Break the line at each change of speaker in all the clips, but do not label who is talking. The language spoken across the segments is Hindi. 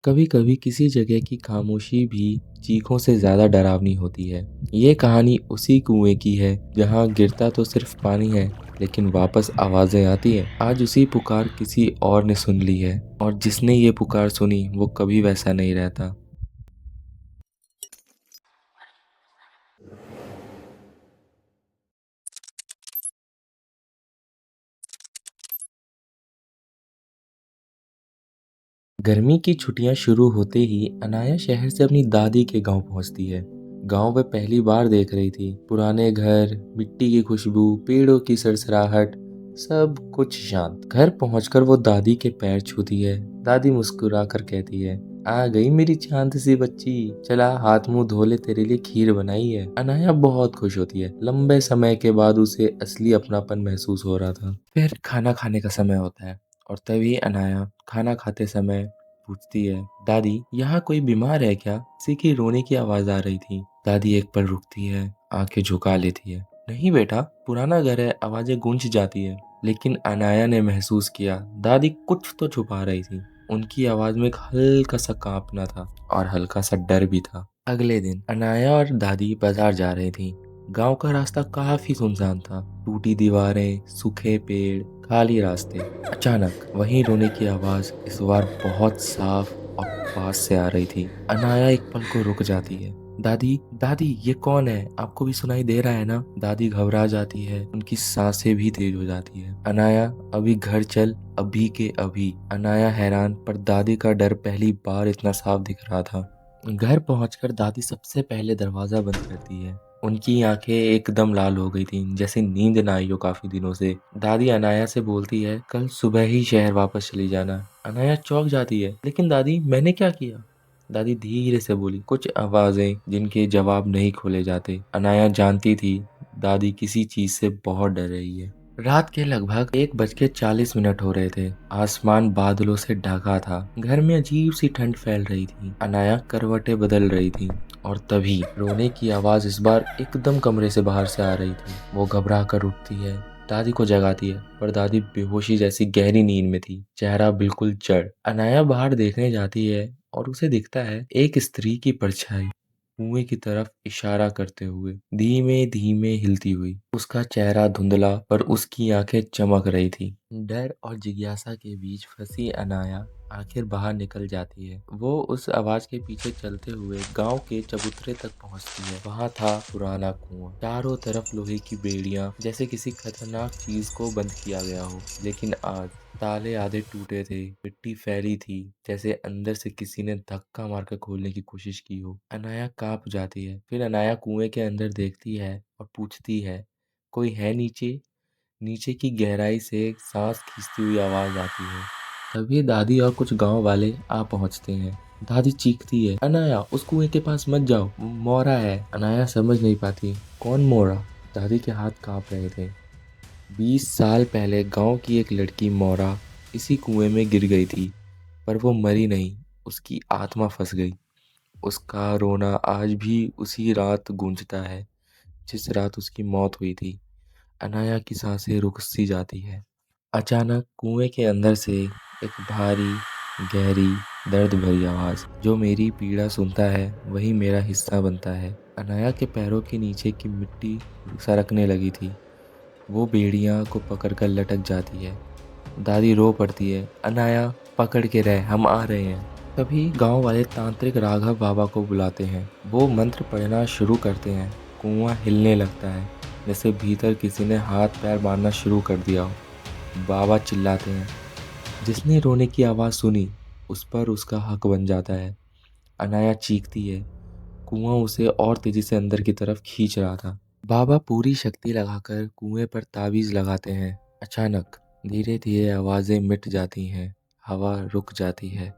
कभी कभी किसी जगह की खामोशी भी चीखों से ज्यादा डरावनी होती है। ये कहानी उसी कुएं की है जहाँ गिरता तो सिर्फ पानी है, लेकिन वापस आवाजें आती हैं। आज उसी पुकार किसी और ने सुन ली है, और जिसने ये पुकार सुनी वो कभी वैसा नहीं रहता। गर्मी की छुट्टियां शुरू होते ही अनाया शहर से अपनी दादी के गांव पहुंचती है। गांव वे पहली बार देख रही थी। पुराने घर, मिट्टी की खुशबू, पेड़ों की सरसराहट, सब कुछ शांत। घर पहुंचकर वो दादी के पैर छूती है। दादी मुस्कुरा कर कहती है, आ गई मेरी चांद सी बच्ची, चला हाथ मुंह धो ले, तेरे लिए खीर बनाई है। अनाया बहुत खुश होती है। लंबे समय के बाद उसे असली अपनापन महसूस हो रहा था। फिर खाना खाने का समय होता है, और तभी अनाया खाना खाते समय पूछती है, दादी यहाँ कोई बीमार है क्या? किसी की रोने की आवाज आ रही थी। दादी एक पल रुकती है, आंखें झुका लेती है। नहीं बेटा, पुराना घर है, आवाजें गूंज जाती है। लेकिन अनाया ने महसूस किया दादी कुछ तो छुपा रही थी। उनकी आवाज में एक हल्का सा कांपना था, और हल्का सा डर भी था। अगले दिन अनाया और दादी बाजार जा रही थी। गांव का रास्ता काफी सुनसान था। टूटी दीवारें, सूखे पेड़, खाली रास्ते। अचानक वहीं रोने की आवाज इस बार बहुत साफ और पास से आ रही थी। अनाया एक पल को रुक जाती है। दादी, दादी ये कौन है? आपको भी सुनाई दे रहा है ना? दादी घबरा जाती है, उनकी सांसें भी तेज हो जाती है। अनाया, अभी घर चल, अभी के अभी। अनाया हैरान, पर दादी का डर पहली बार इतना साफ दिख रहा था। घर पहुंचकर दादी सबसे पहले दरवाजा बंद करती है। उनकी आंखें एकदम लाल हो गई थीं, जैसे नींद ना आई हो काफी दिनों से। दादी अनाया से बोलती है, कल सुबह ही शहर वापस चली जाना। अनाया चौंक जाती है, लेकिन दादी मैंने क्या किया? दादी धीरे से बोली, कुछ आवाजें जिनके जवाब नहीं खोले जाते। अनाया जानती थी दादी किसी चीज से बहुत डर रही है। रात के लगभग 1:40 हो रहे थे। आसमान बादलों से ढका था। घर में अजीब सी ठंड फैल रही थी। अनाया करवटें बदल रही थी, और तभी रोने की आवाज इस बार एकदम कमरे से बाहर से आ रही थी। वो घबरा कर उठती है, दादी को जगाती है, पर दादी बेहोशी जैसी गहरी नींद में थी, चेहरा बिल्कुल जड़। अनाया बाहर देखने जाती है, और उसे दिखता है एक स्त्री की परछाई कुएं की तरफ इशारा करते हुए धीमे धीमे हिलती हुई। उसका चेहरा धुंधला, पर उसकी आंखें चमक रही थी। डर और जिज्ञासा के बीच फंसी अनाया आखिर बाहर निकल जाती है। वो उस आवाज के पीछे चलते हुए गांव के चबूतरे तक पहुंचती है। वहां था पुराना कुआं, चारों तरफ लोहे की बेड़ियां, जैसे किसी खतरनाक चीज को बंद किया गया हो। लेकिन आज ताले आधे टूटे थे, मिट्टी फैली थी, जैसे अंदर से किसी ने धक्का मारकर खोलने की कोशिश की हो। अनाया कांप जाती है। फिर अनाया कुएं के अंदर देखती है और पूछती है, कोई है नीचे? नीचे की गहराई से एक सांस खींचती हुई आवाज आती है। तभी दादी और कुछ गांव वाले आ पहुंचते हैं। दादी चीखती है, अनाया उस कुएं के पास मत जाओ, मोरा है। अनाया समझ नहीं पाती, कौन मोरा? दादी के हाथ कांप रहे थे। 20 साल पहले गांव की एक लड़की मोरा इसी कुएं में गिर गई थी, पर वो मरी नहीं, उसकी आत्मा फंस गई। उसका रोना आज भी उसी रात गूंजता है जिस रात उसकी मौत हुई थी। अनाया की सांसें रुक सी जाती है। अचानक कुएं के अंदर से एक भारी, गहरी, दर्द भरी आवाज, जो मेरी पीड़ा सुनता है वही मेरा हिस्सा बनता है। अनाया के पैरों के नीचे की मिट्टी सरकने लगी थी। वो बेड़ियां को पकड़कर लटक जाती है। दादी रो पड़ती है, अनाया पकड़ के रह, हम आ रहे हैं। तभी गांव वाले तांत्रिक राघव बाबा को बुलाते हैं। वो मंत्र पढ़ना शुरू करते हैं। कुआं हिलने लगता है, जैसे भीतर किसी ने हाथ पैर मारना शुरू कर दिया हो। बाबा चिल्लाते हैं, जिसने रोने की आवाज सुनी उस पर उसका हक बन जाता है। अनाया चीखती है। कुआं उसे और तेजी से अंदर की तरफ खींच रहा था। बाबा पूरी शक्ति लगाकर कुएं पर ताबीज लगाते हैं। अचानक धीरे धीरे आवाजें मिट जाती हैं, हवा रुक जाती है।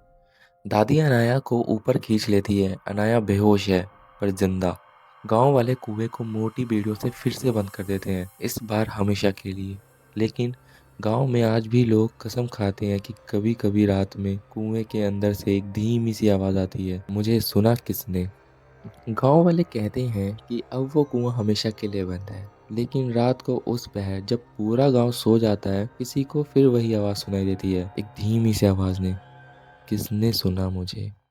दादी अनाया को ऊपर खींच लेती है। अनाया बेहोश है, पर जिंदा। गांव वाले कुएं को मोटी बेड़ियों से फिर से बंद कर देते हैं, इस बार हमेशा के लिए। लेकिन गांव में आज भी लोग कसम खाते हैं कि कभी कभी रात में कुएं के अंदर से एक धीमी सी आवाज आती है, मुझे सुना किसने? गांव वाले कहते हैं कि अब वो कुआं हमेशा के लिए बंद है। लेकिन रात को उस पहर जब पूरा गांव सो जाता है, किसी को फिर वही आवाज सुनाई देती है, एक धीमी सी आवाज ने, किसने सुना मुझे।